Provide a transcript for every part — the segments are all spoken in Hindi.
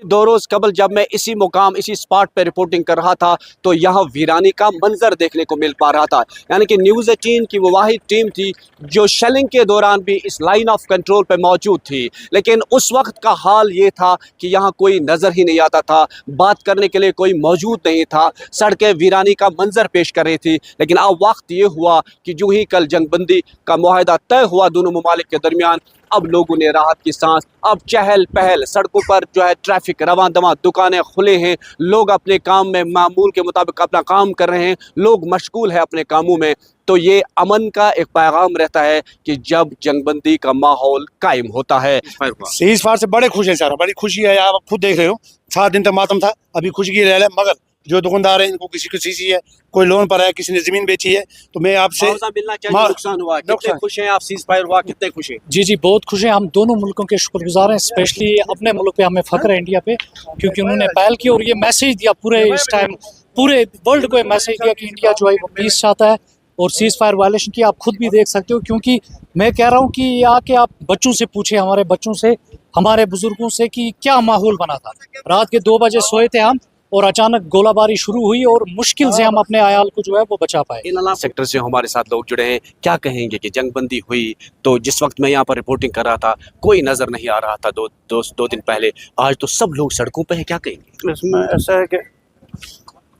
दो रोज़ कबल जब मैं इसी मुकाम इसी स्पॉट पे रिपोर्टिंग कर रहा था तो यहाँ वीरानी का मंजर देखने को मिल पा रहा था। यानी कि न्यूज़ 18 की वो वाहिद टीम थी जो शेलिंग के दौरान भी इस लाइन ऑफ कंट्रोल पे मौजूद थी, लेकिन उस वक्त का हाल ये था कि यहाँ कोई नज़र ही नहीं आता था, बात करने के लिए कोई मौजूद नहीं था, सड़कें वीरानी का मंजर पेश कर रही थी। लेकिन अब वक्त ये हुआ कि जो ही कल जंगबंदी का मुआहदा तय हुआ दोनों ममालिक के दरमियान, अब लोगों ने राहत की सांस, अब चहल पहल, सड़कों पर जो है ट्रैफिक रवां दवां, दुकानें खुले हैं, लोग अपने काम में मामूल के मुताबिक अपना काम कर रहे हैं, लोग मशगूल है अपने कामों में। तो ये अमन का एक पैगाम रहता है कि जब जंगबंदी का माहौल कायम होता है। सीज फायर से बड़े खुश हैं सर, बड़ी खुशी है। आप खुद देख रहे हो 7 दिन तक मातम था, अभी खुशी की रह है। मगर जो दुकानदार है इनको किसी को चीज़ है, कोई लोन पर है, किसी ने जमीन बेची है, तो मैं आपसे नुकसान हुआ, कितने खुश हैं आप? सीज फायर हुआ, कितने खुश हैं? जी बहुत खुश हैं। हम दोनों मुल्कों के शुक्रगुजार हैं, स्पेशली अपने मुल्क पे हमें फख्र है इंडिया पे, क्योंकि उन्होंने पहल की और ये मैसेज दिया पूरे इस टाइम पूरे वर्ल्ड को, मैसेज दिया कि इंडिया जो है वो पीस चाहता है। और सीज फायर वायलेशन की आप खुद भी देख सकते हो, क्योंकि मैं कह रहा हूँ कि आके आप बच्चों से पूछे, हमारे बच्चों से, हमारे बुजुर्गों से, कि क्या माहौल बना था। रात के 2 बजे सोए थे हम और अचानक गोलाबारी शुरू हुई और मुश्किल से हम अपने आयाल को जो है वो बचा पाए। इन सेक्टर से हमारे साथ लोग जुड़े हैं, क्या कहेंगे कि जंगबंदी हुई तो जिस वक्त मैं यहाँ पर रिपोर्टिंग कर रहा था कोई नज़र नहीं आ रहा था दो दिन पहले, आज तो सब लोग सड़कों पे हैं, क्या कहेंगे? इसमें ऐसा है कि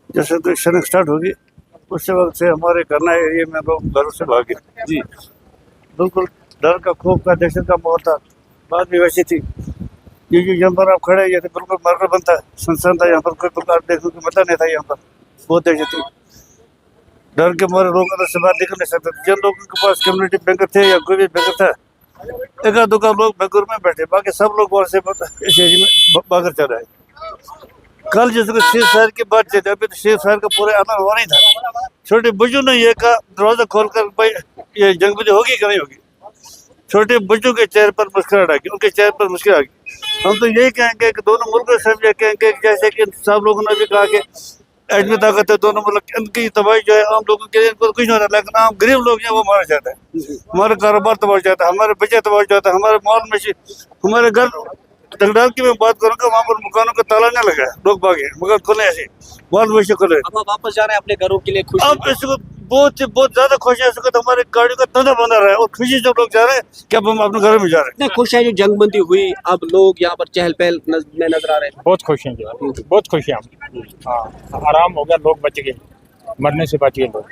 जैसे तो शनिंग स्टार्ट होगी उस वक्त से हमारे करना एरिया में लोग घरों से भागे। जी बिल्कुल, डर का, खौफ का, दहशत का माहौल था। बात भी वैसी थी क्योंकि यहाँ पर आप खड़े ये तो बिल्कुल मार्केट बनता है, सुनसान था यहाँ पर, कोई प्रकार देखने को मतलब नहीं था। यहाँ पर बहुत दहशत थी, डर के मारे लोग अंदर से बाहर निकल नहीं सकते। जिन लोगों के पास कम्युनिटी बैंकर थे या कोई भी बैंकर था, एक आध दुकान लोग बैंकर में बैठे, बाकी सब लोग वहाँ से इस एरिया में भागर चल रहे हैं। कल जिसको शेर फायर की बात चली, अभी तो शेर फायर का पूरा अमल हो नहीं था। छोटे बच्चों ने ये कहा दरवाजा खोलकर, भाई ये जंगबंदी होगी कि नहीं होगी। छोटे बच्चों के चेहरे पर मुस्कुराहट आ गई, उनके चेहरे पर मुस्कुराहट आ गई। हम तो यही कहेंगे कि दोनों मुल्कों से हम ये कहेंगे, जैसे कि सब लोगों ने भी कहा कि एडमिट ताकत है दोनों मुल्क, इनकी तबाही जो है आम लोगों के लिए इनको कुछ नहीं होता, लेकिन आम गरीब लोग हैं वो मारा जाता है, हमारा कारोबार तबाह हो जाता है, हमारे बच्चे तबाह हो जाता है, हमारे मॉल में हमारे घर जंगलाल की मैं बात करूँगा, वहाँ पर मकानों का ताला नहीं लगा है, लोग भागे, मगर खुले ऐसे बहुत वैसे खुले। अब आप वापस जा रहे हैं अपने घरों के लिए खुश? अब इसको बहुत ज्यादा खुश है, इसको तो हमारे गाड़ी का तंदा बंधा रहा है और खुशी जब लोग जा रहे हैं कि अब हम अपने घर में जा रहे हैं। इतने खुश है जो जंगबंदी हुई, अब लोग यहाँ पर चहल पहल में नजर आ रहे हैं। बहुत खुश हैं जी, बहुत खुश हैं हम। हाँ, आराम हो गया, लोग बच गए, मरने से बच गए लोग।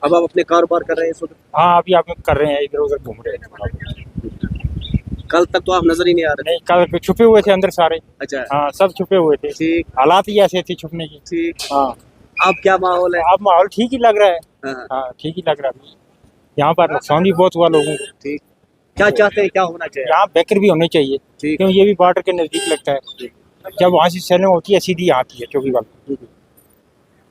अब आप अपने कारोबार कर रहे हैं इस वक्त? हाँ, अभी आप कर रहे हैं, इधर उधर घूम रहे हैं। कल तक तो आप नजर ही नहीं आ रहे। नहीं, कल छुपे हुए थे अंदर सारे। अच्छा, हाँ, सब छुपे हुए थे। ठीक, हालात ही ऐसे थे छुपने की। ठीक। हाँ, अब क्या माहौल है? अब माहौल ठीक ही लग रहा है। हाँ, हाँ, ठीक ही लग रहा है। यहाँ पर नुकसान भी बहुत हुआ लोगों को। ठीक। क्या चाहते हैं, क्या होना चाहिए? यहाँ बेकर भी होने चाहिए, ठीक। क्योंकि ये भी बॉर्डर के नजदीक लगता है। जब वहाँ से सेलिंग होती है सीधी यहाँ आती है चौकी वाली।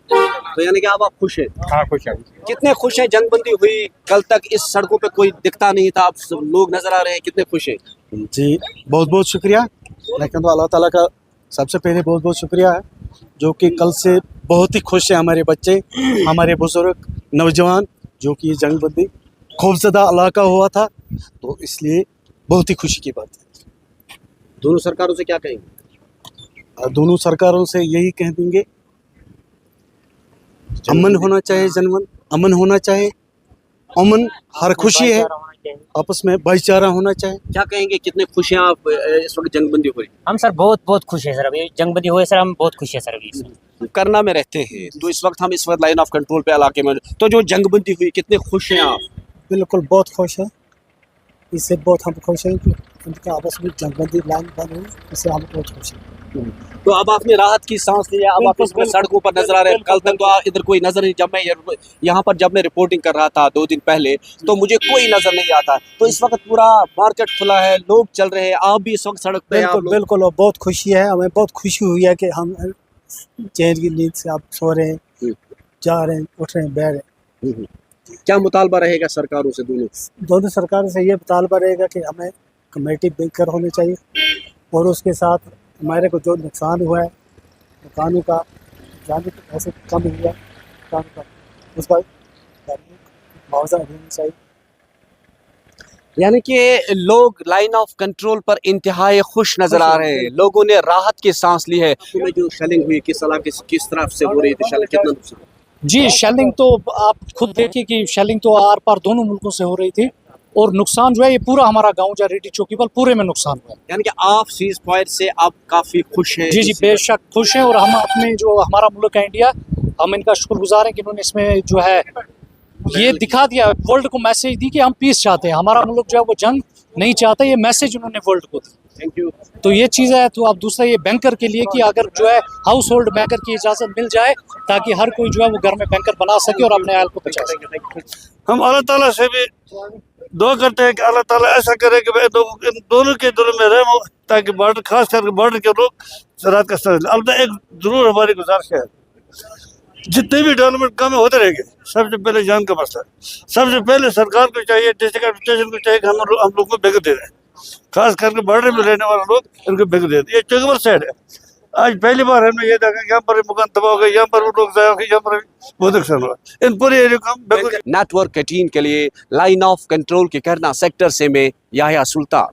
तो यानी कि अब आप खुश हैं? हाँ, खुश है। कितने खुश हैं? जंगबंदी हुई, कल तक इस सड़कों पे कोई दिखता नहीं था, अब सब लोग नजर आ रहे हैं, कितने खुश हैं? जी बहुत बहुत शुक्रिया। लेकिन तो अल्लाह ताला का सबसे पहले बहुत बहुत शुक्रिया है जो कि कल से बहुत ही खुश हैं हमारे बच्चे, हमारे बुजुर्ग, नौजवान, जो कि जंगबंदी खौफजदा इलाका हुआ था, तो इसलिए बहुत ही खुशी की बात है। दोनों सरकारों से क्या कहेंगे? दोनों सरकारों से यही कह देंगे, अमन होना चाहिए, जनमन अमन होना चाहिए, अमन हर खुशी है, आपस में भाईचारा होना चाहिए। क्या कहेंगे, कितने खुश हैं आप इस वक्त जंगबंदी हुई? हम सर बहुत खुश है सर, अभी जंगबंदी हुए सर, हम बहुत खुश है सर अभी। करना में रहते हैं तो इस वक्त लाइन ऑफ कंट्रोल पे इलाके में, तो जो जंगबंदी हुई कितने खुश हैं आप? बिल्कुल बहुत खुश है, इससे बहुत हम खुश हैं कि उनके आपस में जंगबंदी लाइन बन हुई, इससे हम बहुत खुश हैं। तो अब आपने राहत की सांस ली है, अब आप इसमें सड़कों पर नजर आ रहे हैं। कल तक तो इधर कोई नजर नहीं, जब मैं यहाँ पर जब मैं रिपोर्टिंग कर रहा था 2 दिन पहले, तो मुझे कोई नजर नहीं आता। तो इस वक्त पूरा मार्केट खुला है, लोग चल रहे हैं, आप भी इस वक्त सड़क पे हैं? बिल्कुल और बहुत खुशी है, हमें बहुत खुशी हुई है कि हम चैन की नींद से आप सो रहे हैं, जा रहे हैं, उठ रहे हैं, बैठ रहे हैं। क्या मुतालबा रहेगा सरकारों से? दोनों सरकारों से ये मुतालबा रहेगा कि हमें कमेटी बैंकर होने चाहिए और उसके साथ हमारे को जो नुकसान हुआ है दुकानों का, जाने के पैसे कम हुआ दुकान का, उसका मुआवजा देना चाहिए। यानी कि लोग लाइन ऑफ कंट्रोल पर इंतहाई खुश नजर आ रहे हैं, लोगों ने राहत की सांस ली है। जो शेलिंग हुई किस किस तरफ से हो रही थी, शेलिंग कितना नुकसान? जी शेलिंग तो आप खुद देखिए कि शेलिंग तो आर पार दोनों मुल्कों से हो रही थी और नुकसान जो है ये पूरा हमारा गांव जा रेडी चौकीबल पूरे में नुकसान हुआ। यानी कि आप सीज फायर से आप काफी खुश हैं? जी बेशक खुश हैं और हम अपने जो हमारा मुल्क है इंडिया, हम इनका शुक्रगुजार हैं कि इन्होंने इसमें जो है ये दिखा दिया, वर्ल्ड को मैसेज दी कि हम पीस चाहते हैं, हमारा मुल्क जो है वो जंग नहीं चाहता, ये मैसेज उन्होंने वर्ल्ड को दी। Thank you. तो ये चीज़ है। तो अब दूसरा ये बैंकर के लिए कि अगर जो है हाउस होल्ड बैंकर की इजाज़त मिल जाए ताकि हर कोई जो है वो घर में बैंकर बना सके और अपने आयल को बचा सके। हम अल्लाह ताला से भी दुआ करते हैं कि अल्लाह ताला ऐसा करे कि भाई इन दोनों के दिलों में रहम हो, ताकि बॉर्डर खास करके बॉर्डर के लोग रात का समझ। अब एक जरूर हमारी गुजारिश है, जितने भी डेवलपमेंट काम होते रहेंगे, सबसे पहले जान का मसला है। सबसे पहले सरकार को चाहिए, डिस्ट्रिक्ट एडमिनिस्ट्रेशन को चाहिए कि हम लोग को बेग दे दें, खास करके बॉर्डर में रहने वाले लोग इनको बेग दे दें। ये चौकीबल साइड है। आज पहली बार हमने ये देखा कि यहाँ पर मकान तबाह हो गए, यहाँ पर वो लोग जाए हो गए, यहाँ पर बहुत नुकसान हुआ। इन पूरे एरिया को हम नेटवर्क 18 के लिए लाइन ऑफ कंट्रोल के करना सेक्टर से में याह्या सुल्तान।